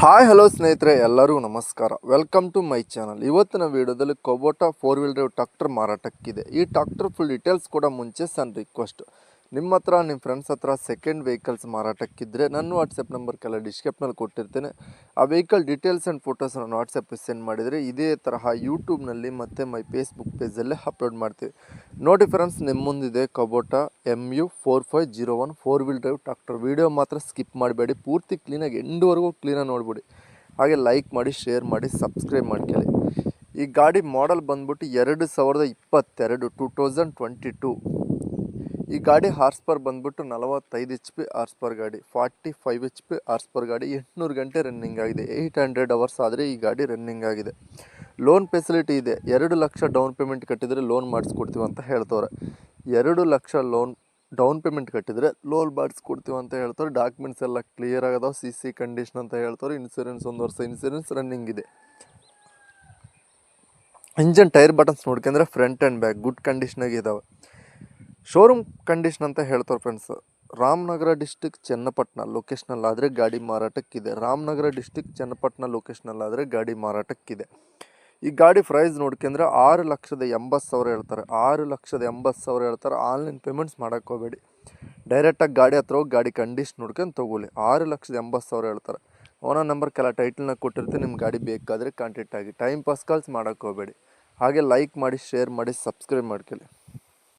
Hi hello ಸ್ನೇಹಿತರೆ, ಎಲ್ಲರಿಗೂ ನಮಸ್ಕಾರ. Welcome to my channel. ಇವತ್ತಿನ ವಿಡಿಯೋದಲ್ಲಿ ಕೊಬೋಟಾ 4 ವೀಲ್ ಡ್ರೈವ್ ಟ್ರಾಕ್ಟರ್ ಮಾರಾಟಕ್ಕಿದೆ. ಈ ಟ್ರಾಕ್ಟರ್ ಫುಲ್ ಡೀಟೇಲ್ಸ್ ಕೂಡ ಮುಂಚೆ ಸಣ್ಣ ರಿಕ್ವೆಸ್ಟ್, ನಿಮ್ಮ ಹತ್ರ ನಿಮ್ಮ ಫ್ರೆಂಡ್ಸ್ ಹತ್ರ ಸೆಕೆಂಡ್ ವೆಹಿಕಲ್ಸ್ ಮಾರಾಟಕ್ಕಿದ್ದರೆ ನನ್ನ ವಾಟ್ಸಪ್ ನಂಬರ್ ಕೆಲ ಡಿಸ್ಕ್ರಿಪ್ಷನಲ್ಲಿ ಕೊಟ್ಟಿರ್ತೇನೆ. ಆ ವೆಹಿಕಲ್ ಡೀಟೇಲ್ಸ್ ಆ್ಯಂಡ್ ಫೋಟೋಸ್ ನನ್ನ ವಾಟ್ಸಪ್ಗೆ ಸೆಂಡ್ ಮಾಡಿದರೆ ಇದೇ ತರಹ ಯೂಟ್ಯೂಬ್ನಲ್ಲಿ ಮತ್ತು ಮೈ ಫೇಸ್ಬುಕ್ ಪೇಜಲ್ಲೇ ಅಪ್ಲೋಡ್ ಮಾಡ್ತೀವಿ. ನೋಡಿ ಫ್ರೆಂಡ್ಸ್, ನಿಮ್ಮ ಮುಂದಿದೆ ಕೊಬೋಟಾ MU4501 4 wheel drive tractor. Video ಮಾತ್ರ ಸ್ಕಿಪ್ ಮಾಡಬೇಡಿ, ಪೂರ್ತಿ ಕ್ಲೀನಾಗಿ ಎಂಡ್ವರೆಗೂ ಕ್ಲೀನಾಗಿ ನೋಡ್ಬಿಡಿ. ಹಾಗೆ ಲೈಕ್ ಮಾಡಿ, ಶೇರ್ ಮಾಡಿ, ಸಬ್ಸ್ಕ್ರೈಬ್ ಮಾಡ್ಕೊಳ್ಳಿ. ಈ ಗಾಡಿ ಮಾಡೆಲ್ ಬಂದ್ಬಿಟ್ಟು 2022 2022. ಈ ಗಾಡಿ ಹಾರ್ಸ್ ಪರ್ ಬಂದ್ಬಿಟ್ಟು 45 HP ಹಾರ್ಸ್ ಪರ್ ಗಾಡಿ, 45 HP ಹಾರ್ಸ್ ಪರ್ ಗಾಡಿ, 800 ಗಂಟೆ ರನ್ನಿಂಗ್ ಆಗಿದೆ. 800 ಅವರ್ಸ್ ಆದರೆ ಈ ಗಾಡಿ ರನ್ನಿಂಗ್ ಆಗಿದೆ. ಲೋನ್ ಫೆಸಿಲಿಟಿ ಇದೆ. 2 ಲಕ್ಷ ಡೌನ್ ಪೇಮೆಂಟ್ ಕಟ್ಟಿದರೆ ಲೋನ್ ಮಾಡಿಸ್ಕೊಡ್ತೀವಿ ಅಂತ ಹೇಳ್ತವ್ರೆ. 2 ಲಕ್ಷ ಲೋನ್ ಡೌನ್ ಪೇಮೆಂಟ್ ಕಟ್ಟಿದರೆ ಲೋನ್ ಮಾಡಿಸ್ಕೊಡ್ತೀವಿ ಅಂತ ಹೇಳ್ತಾರೆ. ಡಾಕ್ಯುಮೆಂಟ್ಸ್ ಎಲ್ಲ ಕ್ಲಿಯರ್ ಆಗದಾವೆ, CC ಕಂಡೀಷನ್ ಅಂತ ಹೇಳ್ತಾರೆ. ಇನ್ಸೂರೆನ್ಸ್ 1 ವರ್ಷ ಇನ್ಸೂರೆನ್ಸ್ ರನ್ನಿಂಗ್ ಇದೆ. ಇಂಜನ್ ಟೈರ್ ಬಟನ್ಸ್ ನೋಡ್ಕೊಂಡ್ರೆ ಫ್ರಂಟ್ ಆ್ಯಂಡ್ ಬ್ಯಾಕ್ ಗುಡ್ ಕಂಡೀಷನಾಗಿ ಇದ್ದಾವೆ. ಶೋರೂಮ್ ಕಂಡೀಷನ್ ಅಂತ ಹೇಳ್ತಾರೆ ಫ್ರೆಂಡ್ಸ್. ರಾಮನಗರ ಡಿಸ್ಟಿಕ್ ಚನ್ನಪಟ್ಟಣ ಲೊಕೇಶನಲ್ಲಾದರೆ ಗಾಡಿ ಮಾರಾಟಕ್ಕಿದೆ. ರಾಮನಗರ ಡಿಸ್ಟಿಕ್ ಚನ್ನಪಟ್ಟಣ ಲೊಕೇಶನಲ್ಲಾದರೆ ಗಾಡಿ ಮಾರಾಟಕ್ಕಿದೆ. ಈ ಗಾಡಿ ಪ್ರೈಸ್ ನೋಡ್ಕೊಂಡ್ರೆ 6,80,000 ಹೇಳ್ತಾರೆ. 6,80,000 ಹೇಳ್ತಾರೆ. ಆನ್ಲೈನ್ ಪೇಮೆಂಟ್ಸ್ ಮಾಡೋಕ್ಕೆ ಹೋಗಬೇಡಿ, ಡೈರೆಕ್ಟಾಗಿ ಗಾಡಿ ಹತ್ರ ಹೋಗಿ ಗಾಡಿ ಕಂಡೀಷನ್ ನೋಡ್ಕೊಂಡು ತೊಗೊಳ್ಳಿ. 6,80,000 ಹೇಳ್ತಾರೆ. ಓನರ್ ನಂಬರ್ ಕೆಲ ಟೈಟಲ್ನಾಗ ಕೊಟ್ಟಿರ್ತೀನಿ, ನಿಮ್ಮ ಗಾಡಿ ಬೇಕಾದರೆ ಕಾಂಟ್ಯಾಕ್ಟ್ ಆಗಿ. ಟೈಮ್ ಪಾಸ್ ಕಾಲ್ಸ್ ಮಾಡೋಕ್ಕೆ ಹೋಗಬೇಡಿ. ಹಾಗೆ ಲೈಕ್ ಮಾಡಿ, ಶೇರ್ ಮಾಡಿ, ಸಬ್ಸ್ಕ್ರೈಬ್ ಮಾಡ್ಕೊಳ್ಳಿ.